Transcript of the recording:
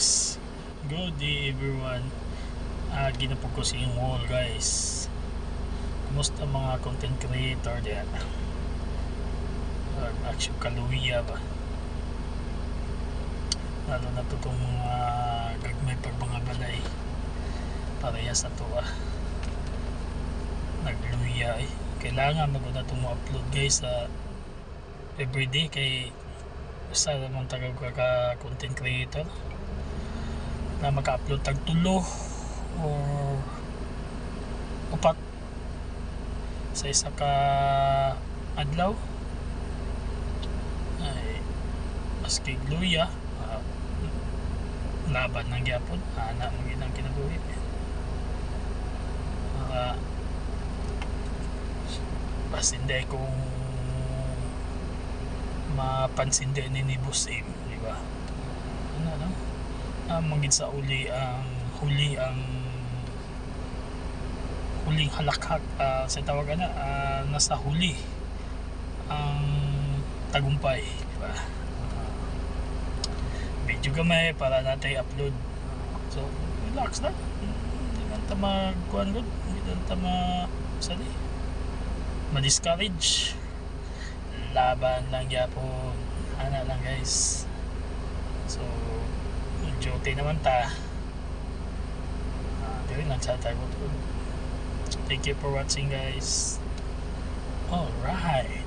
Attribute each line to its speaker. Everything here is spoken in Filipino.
Speaker 1: guys, good day everyone. Ginapog ko sa yung wall guys. Kumusta mga content creator diyan? Action kaluya ba? Lalo na to itong mga gagmay pag mga balay pareha sa tuwa nagluya eh. Kailangan maguna itong upload guys sa everyday kay basta naman tagaw ka content creator na maka-upload tag tulo or upat sa isa ka adlaw ay maski gluya laban ng gyapon anak mo ginang kinabuhi basta hindi kung mapansin din ni Boss M, di ba? Ano? Mangit sa huling halakhak sa tawagan na nasa huli ang tagumpay, di ba? Video gamay para natin upload. So, relax na. Hindi lang ta magkuhan good. Hindi lang ta ma-discourage. Laban lang yapon ana lang guys. So duty naman ta dili lang sa tayo. Thank you for watching guys. Alright.